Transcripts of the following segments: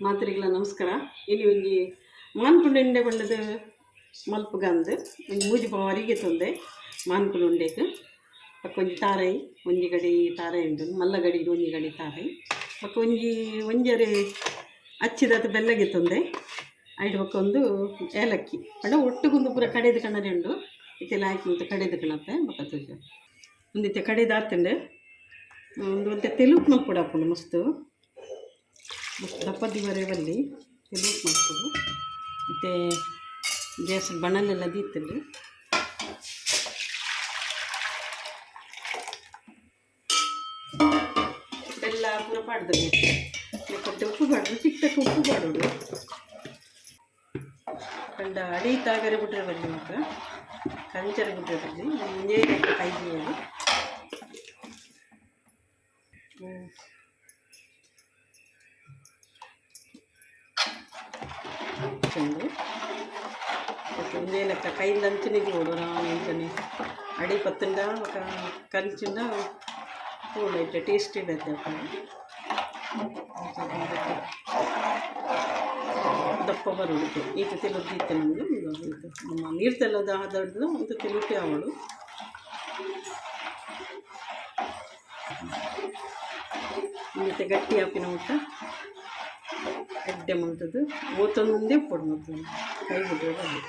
ಮಾತರಿಗಳ ನಮಸ್ಕಾರ. ಇಲ್ಲಿ ಒಂಜಿ ಮಾನ್ಕುಂಡ ಉಂಡೆ ಬಣ್ಣದ ಮಲ್ಪುಗಂದು ಒಂದು ಮೂಜಿ ಪವರಿಗೆ ತೊಂದೆ ಮಾನ್ಕುಂಡ ಉಂಡೆಗೆ ಪಕ್ಕ ಒಂಜಿ ತಾರಾಯಿ ಒಂಜಿ ಗಡಿ ತಾರಾಯಿ ಉಂಡು ಮಲ್ಲ ಗಡಿಗೆ ಒಂಜಿ ಗಡಿ ತಾರಾಯಿ ಪಕ್ಕ ಒಂಜರೆ ಹಚ್ಚಿದ ಬೆಲ್ಲಗೆ ತೊಂದೆ ಐದು ಪಕ್ಕ ಒಂದು ಏಲಕ್ಕಿ ಪಂಡ ಒಟ್ಟುಗೊಂದು ಪೂರ ಕಡೆದು ಕಣ್ಣರೆ ಉಂಡು ಇತ್ತೆಲ್ಲ ಹಾಕಿ ಮತ್ತು ಕಡೆದು ಕಣತ್ತೆ ಪಕ್ಕ ತುಜ ಒಂದಿತ್ತೆ ಕಡೆದು ಆತಂಡೆ ಒಂದು ಒಂತೆ ತೆಲುಪು ಮಲ್ಪುಡ ಹಾಕೊಂಡು ಮಸ್ತು ದಪ್ಪದಿ ಬರೆಯವಲ್ಲಿ ತೆಲುಪು ಮಾಡ್ಕೊಡು ಮತ್ತು ಗ್ಯಾಸ್ ಬಣ್ಣಲೆಲ್ಲ ದೀತಲ್ಲಿ ಬೆಲ್ಲ ಪೂರ ಪಾಡ್ದು ಮತ್ತೆ ಉಪ್ಪು ಪಾಡ್ದು ಚಿಕ್ಕ ಉಪ್ಪು ಪಾಡೋದು ಕಂಡ ಅಡೀತಾಗರೆ ಬಿಟ್ರೆ ಬರಲಿ ಮಾತ್ರ ಕಂಚರ ಬಿಟ್ರೆ ಬರಲಿ ಮುಂಜೆ ಕೈದಿಯಲ್ಲಿ ಚೆಂಡು ಒಂದೇ ಲೆಕ್ಕ ಕೈಯಿಂದ ಅಂಚನೆಗೆ ಓಡು ಅಂಚನೆ ಅಡಿ ಪತ್ತಂಡ ఒక ಕಂಚಿಂದ ಓಡೈತೆ ಟೇಸ್ಟ್ ಇಡತ್ತೆ ದಪ್ಪ ಬರೋದಕ್ಕೆ ಈತ ತೆಲುಪಿತ್ತೆ ನಮಗೆ ಇದು ನಮ್ಮ ನೀರು ತೆಲ್ಲದ ಆದಡ್ದು ಅಂತ ತೆಲುಪಿ ಅವಳು ಮತ್ತೆ ಗಟ್ಟಿ ಹಾಪಿನ ಊಟ ಎಡ್ಡೆ ಮಾಡ್ತದ್ದು ಮೂವತ್ತೊಂದೇ ಪೊಡು ಮತ್ತು ಕೈ ಬಿಟ್ಟರೆ ಬರಲಿ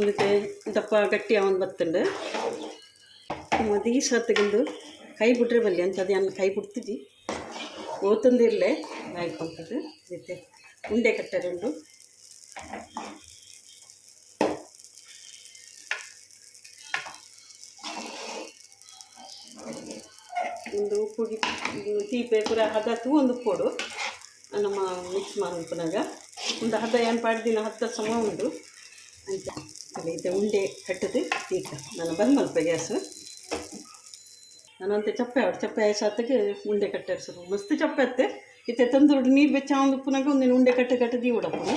ಮತ್ತೆ ದಪ್ಪ ಗಟ್ಟಿ ಅವನು ಬತ್ತಂಡು ಮತ್ತು ಈ ಸತ್ತಿಗಿಂದು ಕೈ ಬಿಟ್ರೆ ಬರಲಿ ಅಂತ ಅದು ನಾನು ಕೈ ಬಿಡ್ತಿದ್ದಿ ಓತೊಂದಿರಲೇ ಆಯ್ಕೊಂತದ್ದು ಮತ್ತೆ ಉಂಡೆ ಕಟ್ಟರೆ ಉಂಡು ಒಂದು ಉಪ್ಪು ತೀಪೆ ಪೂರ ಹದತ್ತು ಒಂದು ಪೊಡು ನಮ್ಮ ಮಿಕ್ಸ್ ಮಾಡ್ಕೊಂಡಾಗ ಒಂದು ಹದ ಏನು ಪಾಡ್ದಿನ 10 ಸಮ ಉಂಡು ಅಂತ ಇದೆ ಉಂಡೆ ಕಟ್ಟದು ಈಗ ನಾನು ಬಂದು ಮಲ್ಪ ಗ್ಯಾಸು ನಾನಂತೆ ಚಪ್ಪೆ ಸಾತಿಗೆ ಉಂಡೆ ಕಟ್ಟೆ ಸ್ವಲ್ಪ ಮಸ್ತ್ ಚಪ್ಪೆ ಅತ್ತೆ ಇತ್ತೆ ತಂದು ನೀರು ಬೆಚ್ಚ ಒಂದು ಉಪ್ಪುನಾಗ ಒಂದಿನ ಉಂಡೆ ಕಟ್ಟದಿ ಉಡಪ್ಪು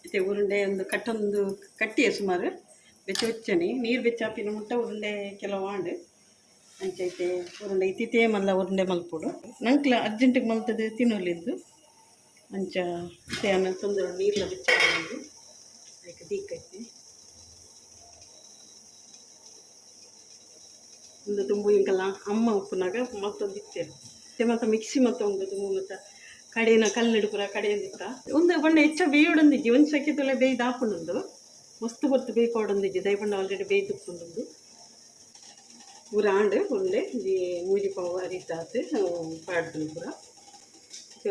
ಇತ್ತೆ ಉರುಂಡೆ ಒಂದು ಕಟ್ಟೊಂದು ಕಟ್ಟಿಯೇ ಸುಮಾರು ಬೆಚ್ಚ ಬೆಚ್ಚನೆ ನೀರು ಬೆಚ್ಚಾಪಿನ ಮುಟ್ಟ ಉರುಂಡೆ ಕೆಲವು ಆಂಡು ಅಂಚೈತೆ ಉರುಂಡೆ ಇತ್ತಿತ್ತೇ ಮಲ್ಲ ಉರುಂಡೆ ಮಲ್ಪೋಡು ನಂಕ್ಲ ಅರ್ಜೆಂಟಿಗೆ ಮಲ್ತದ್ದು ತಿನ್ನೋಲಿದ್ದು ಅಂಚ ತೇನ ತೊಂದರೆ ನೀರ್ಲ ಬೆಚ್ಚಾಡು ಅದಕ್ಕೆ ದೀಕೈತಿ ಒಂದು ತುಂಬು ಹಿಂಗೆಲ್ಲ ಅಮ್ಮ ಉಪ್ಪುನಾಗ ಮತ್ತೊಂದು ಇತ್ತೇನೆ ಮತ್ತು ಮಿಕ್ಸಿ ಮತ್ತು ಒಂದು ತುಂಬು ಮತ್ತು ಕಡೆನ ಕಲ್ಲಿಡು ಪೂರ ಕಡೆಯಿಂದಿತ್ತ ಒಂದು ಬಣ್ಣ ಹೆಚ್ಚ ಬೇಯೋಡೊಂದಿಜ್ಜಿ ಒಂದು ಸೆಕೆ ತೊಲೆ ಬೇಯ್ದು ಹಾಕೊಂಡೊಂದು ಮಸ್ತ್ ಬರ್ತು ಬೇಯ್ಪಾಡೊಂದಿಜ್ಜಿ ದಯಪಂಡ ಆಲ್ರೆಡಿ ಬೇಯ್ದು ಉಪ್ಪುಂಡು ಪೂರ ಆಂಡು ಉಂಡೆ ಮೂಜಿ ಪಾವು ಅರಿತಾತು ಪಾಡ್ದು ಪೂರ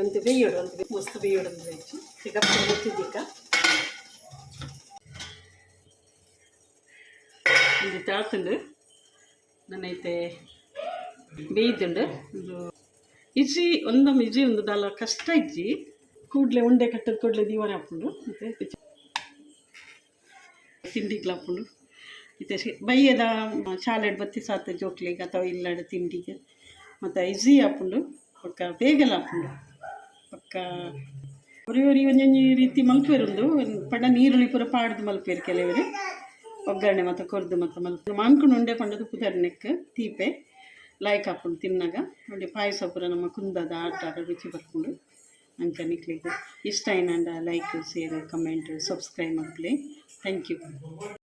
ಒಂದು ಬೇಯೋಡು ಒಂದು ಮಸ್ತ್ ಬೇಯೋಡು ಒಂದು ಹೆಚ್ಚು ಗಪ್ಪ ಗೊತ್ತಿದ್ದೀಕ ಒಂದು ತಾತುಂಡು ನನ್ನೈತೆ ಬೇಯ್ದುಂಡು ಒಂದು ಇಜಿ ಒಂದೊಮ್ಮೆ ಇಜಿ ಒಂದು ದಾಲ ಕಷ್ಟ ಇಜ್ಜಿ ಕೂಡಲೇ ಉಂಡೆ ಕಟ್ಟದ ಕೂಡಲೇ ದೀವರ ಹಾಕೊಂಡು ಮತ್ತು ತಿಂಡಿಗೆ ಹಾಕೊಂಡು ಮತ್ತು ಬೈಯದ ಶಾಲೆಡ್ ಬತ್ತಿ ಸಾತ ಜೋಕ್ಲಿಗೆ ಅಥವಾ ಇಲ್ಲಡ ತಿಂಡಿಗೆ ಮತ್ತು ಇಜಿ ಹಾಕೊಂಡು ಪಕ್ಕ ಬೇಗಲ ಹಾಕೊಂಡು ಪಕ್ಕ ಒರಿ ಒಂದೊಂದು ರೀತಿ ಮಲ್ಪೇರೊಂದು ಪಂಡ ನೀರುಳ್ಳಿ ಪೂರ ಪಾಡ್ದು ಮಲ್ಪೇರು ಕೆಲವರು ಒಗ್ಗರಣೆ ಮತ್ತು ಕೊರ್ದು ಮತ್ತು ಮಲ್ಪ ಮಾನ್ಕೊಂಡು ಉಂಡೆ ಪಂಡದು ಪುದರ್ನೆಕ್ ತೀಪೆ ಲೈಕ್ ಹಾಕೊಂಡು ತಿನ್ನಾಗ ನೋಡಿ ಪಾಯಸ ಪೂರ ನಮ್ಮ ಕುಂದದ ಆಟ ರುಚಿ ಬರ್ಕೊಂಡು ಅಂಚ ನಿಕ್ಲಿಗೆ ಇಷ್ಟ ಏನಂಡ ಲೈಕ್ ಶೇರ್ ಕಮೆಂಟ್ ಸಬ್ಸ್ಕ್ರೈಬ್ ಮಾಡಲಿ ಥ್ಯಾಂಕ್ ಯು.